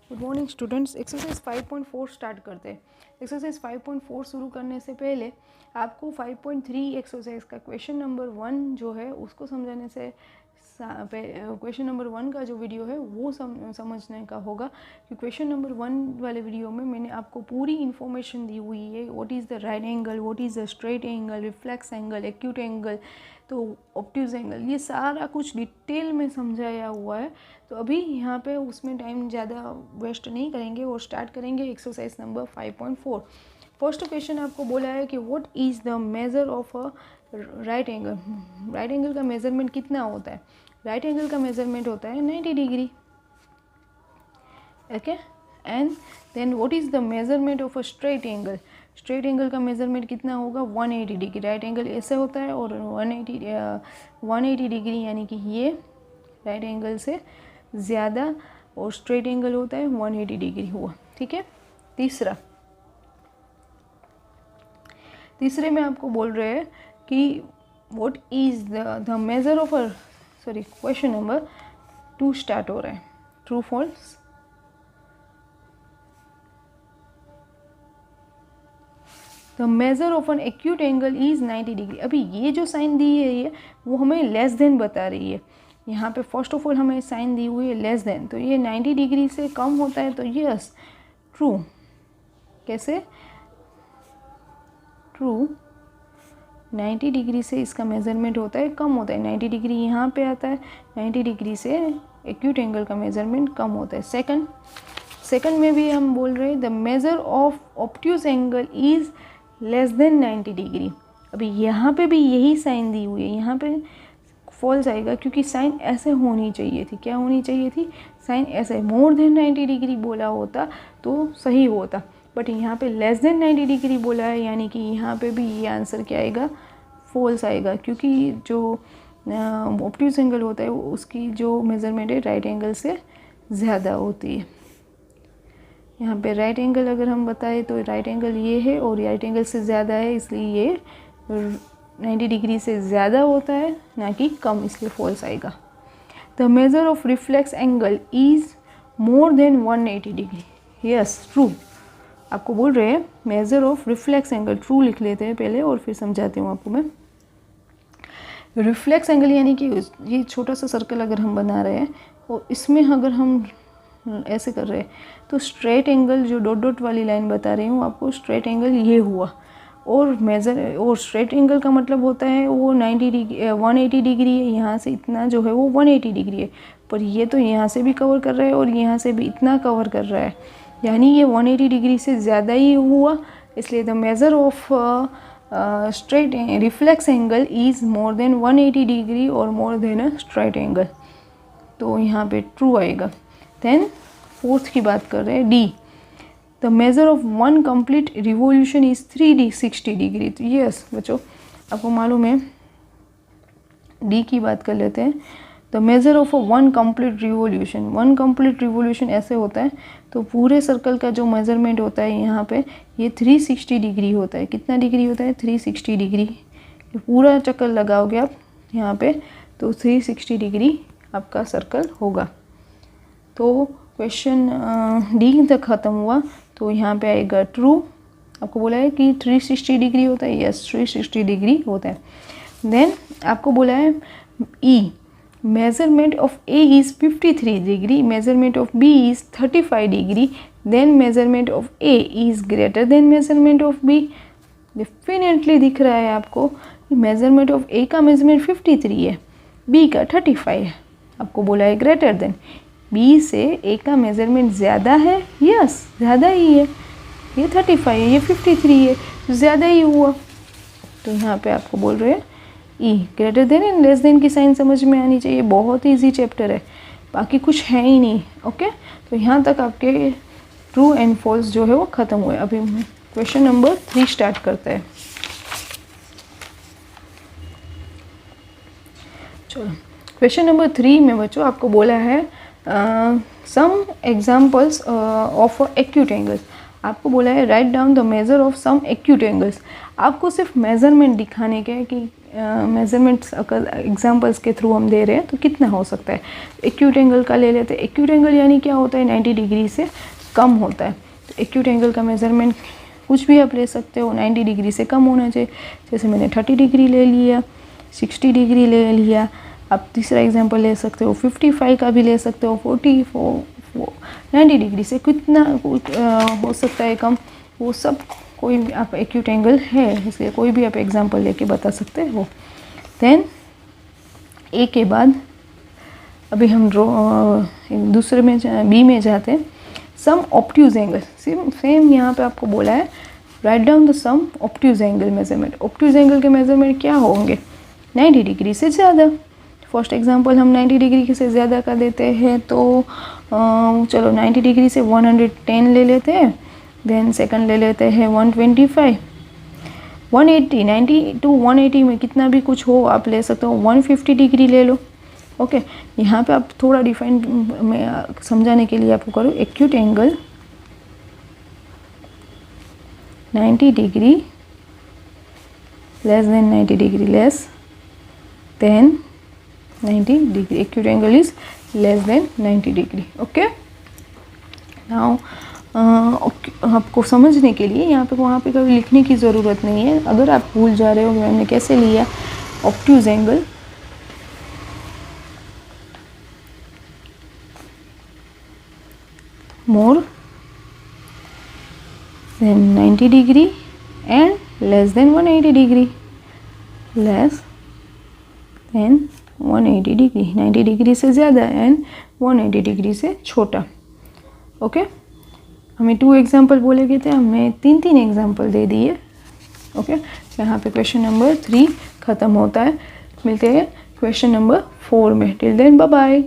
Good morning students. Exercise 5.4 start करते हैं। Exercise 5.4 शुरू करने से पहले आपको 5.3 एक्सरसाइज का क्वेश्चन नंबर 1 जो है उसको समझाने से क्वेश्चन नंबर 1 का जो वीडियो है वो समझने का होगा कि क्वेश्चन नंबर 1 वाले वीडियो में मैंने आपको पूरी इन्फॉर्मेशन दी हुई है। What is the right angle, what is the straight angle, reflex angle, acute angle, तो ऑब्ट्यूज एंगल, ये सारा कुछ डिटेल में समझाया हुआ है। तो अभी यहाँ पे उसमें टाइम ज़्यादा वेस्ट नहीं करेंगे और स्टार्ट करेंगे एक्सरसाइज नंबर 5.4। फर्स्ट क्वेश्चन आपको बोला है कि what is the measure of a right angle. Right angle का मेज़रमेंट कितना होता है? राइट एंगल का मेज़रमेंट होता है 90 degree. Okay, and then what is the measurement of a straight angle. Straight angle का मेज़रमेंट कितना होगा? 180 डिग्री। राइट एंगल ऐसे होता है और 180 डिग्री यानी कि ये राइट एंगल से ज़्यादा और स्ट्रेट एंगल होता है 180 डिग्री हुआ। ठीक है। तीसरे में आपको बोल रहे हैं कि what is the measure of a question number 2 start हो रहा है। True false. The measure of an acute angle is 90 degree. अभी ये जो साइन दी है ये वो हमें लेस देन बता रही है। यहाँ पे फर्स्ट ऑफ ऑल हमें साइन दी हुई है लेस देन, तो ये 90 डिग्री से कम होता है, तो यस ट्रू। कैसे? ट्रू 90 डिग्री से इसका मेज़रमेंट होता है कम होता है। 90 डिग्री यहाँ पे आता है, 90 डिग्री से एक्यूट एंगल का मेज़रमेंट कम होता है। सेकंड में भी हम बोल रहे हैं the measure of obtuse angle is less than 90 degree. अभी यहाँ पे भी यही साइन दी हुई है, यहाँ पे फॉल्स आएगा क्योंकि साइन ऐसे होनी चाहिए थी। क्या होनी चाहिए थी? साइन ऐसे। मोर देन 90 डिग्री बोला होता तो सही होता, बट यहाँ पे लेस देन 90 डिग्री बोला है, यानी कि यहाँ पे भी ये आंसर क्या आएगा? फॉल्स आएगा, क्योंकि जो ऑब्ट्यूज एंगल होता है उसकी जो मेज़रमेंट है राइट एंगल से ज़्यादा होती है। यहाँ पे राइट एंगल अगर हम बताएं तो राइट एंगल ये है और राइट एंगल से ज़्यादा है, इसलिए ये 90 डिग्री से ज़्यादा होता है ना कि कम, इसलिए फॉल्स आएगा। The measure of reflex angle is more than 180 degree. Yes true. आपको बोल रहे हैं measure of reflex angle. True लिख लेते हैं पहले और फिर समझाती हूँ आपको मैं। रिफ्लेक्स एंगल यानी कि ये छोटा सा सर्कल अगर हम बना रहे हैं और इसमें अगर हम ऐसे कर रहे हैं तो स्ट्रेट एंगल जो डॉट डॉट वाली लाइन बता रही हूँ आपको, स्ट्रेट एंगल ये हुआ। और स्ट्रेट एंगल का मतलब होता है वो 180 डिग्री है। यहाँ से इतना जो है वो 180 डिग्री है, पर ये तो यहाँ से भी कवर कर रहा है और यहाँ से भी इतना कवर कर रहा है, यानी ये 180 डिग्री से ज़्यादा ही हुआ। इसलिए the measure of straight reflex angle is more than 180 degree और more than a straight angle, तो यहाँ पे ट्रू आएगा। देन फोर्थ की बात कर रहे हैं, D. The measure of one complete revolution is 360 degree. तो यस बच्चों, आपको मालूम है, डी की बात कर लेते हैं। The measure of a one complete revolution ऐसे होता है, तो पूरे सर्कल का जो मेज़रमेंट होता है यहाँ पे ये 360 डिग्री होता है। कितना डिग्री होता है? 360 डिग्री। पूरा चक्कर लगाओगे आप यहाँ पे तो 360 डिग्री आपका सर्कल होगा। तो क्वेश्चन डी तक ख़त्म हुआ, तो यहाँ पे आएगा ट्रू। आपको बोला है कि 360 डिग्री होता है, यस 360 डिग्री होता है। देन आपको बोला है ई, measurement of A is 53 degree, measurement of B is 35 degree, then measurement of A is greater than measurement of B. Definitely दिख रहा है आपको कि मेजरमेंट ऑफ ए का मेजरमेंट 53 है, बी का 35 है। आपको बोला है ग्रेटर देन, बी से ए का मेज़रमेंट ज़्यादा है, यस ज़्यादा ही है। ये 35 है, ये 53 है, तो ज़्यादा ही हुआ। तो यहाँ पे आपको बोल रहे हैं ई, greater than and less than की साइन समझ में आनी चाहिए। बहुत ईजी चैप्टर है, बाकी कुछ है ही नहीं। ओके, तो यहाँ तक आपके ट्रू एंड फॉल्स जो है वो ख़त्म हुए। अभी क्वेश्चन नंबर 3 स्टार्ट करते हैं। चलो, क्वेश्चन नंबर 3 में बच्चों आपको बोला है some examples of acute angle. आपको बोला है write down the measure of some acute angles. आपको सिर्फ मेज़रमेंट दिखाने के है कि मेज़रमेंट्स अगर एग्जांपल्स के थ्रू हम दे रहे हैं तो कितना हो सकता है। एक्यूट एंगल का ले लेते हैं। एक्यूट एंगल यानी क्या होता है, 90 डिग्री से कम होता है। तो एक्यूट एंगल का मेज़रमेंट कुछ भी आप ले सकते हो, 90 डिग्री से कम होना चाहिए। जैसे मैंने 30 डिग्री ले लिया, 60 डिग्री ले लिया। आप तीसरा एग्जांपल ले सकते हो, 55 का भी ले सकते हो, 44, 90 डिग्री से कितना हो सकता है कम, वो सब कोई भी आप एक्यूट एंगल है, इसलिए कोई भी आप एग्जांपल लेके बता सकते हो। देन ए के बाद अभी हम दूसरे में बी में जाते हैं। सम ऑब्ट्यूज एंगल, सेम यहाँ पे आपको बोला है write down the some obtuse angle measurement. Obtuse angle के मेजरमेंट क्या होंगे, 90 डिग्री से ज़्यादा। फर्स्ट एग्जांपल हम 90 डिग्री से ज़्यादा का देते हैं, तो चलो 90 डिग्री से 110 ले लेते हैं। देन सेकंड ले लेते हैं 125, 180, 90 टू 180 में कितना भी कुछ हो आप ले सकते हो। 150 डिग्री ले लो। ओके, यहाँ पे आप थोड़ा डिफाइन में समझाने के लिए आपको करो, acute angle 90 degree less than 90 degree less than 90 degree, acute angle is less than 90 degree. Okay, now आपको समझने के लिए यहाँ पे वहाँ पे कभी लिखने की ज़रूरत नहीं है। अगर आप भूल जा रहे हो कि मैंने कैसे लिया obtuse angle, more than 90 degree and less than 180 degree, less than 180 degree, 90 degree से ज़्यादा एंड 180 डिग्री से छोटा। ओके, हमें 2 एग्जाम्पल बोले गए थे, हमने 3 एग्जाम्पल दे दिए। ओके, यहाँ पे क्वेश्चन नंबर 3 ख़त्म होता है। मिलते हैं क्वेश्चन नंबर 4 में। Till then bye bye.